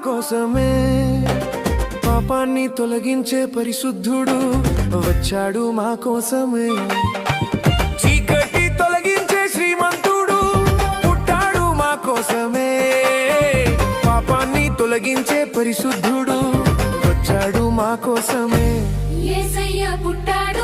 కోసమే. పాపాన్ని తొలగించే పరిశుద్ధుడు వచ్చాడు మా కోసమే. చీకటి తొలగించే శ్రీమంతుడు పుట్టాడు మా కోసమే. పాపాన్ని తొలగించే పరిశుద్ధుడు వచ్చాడు మా కోసమే. యేసయ్య పుట్టాడు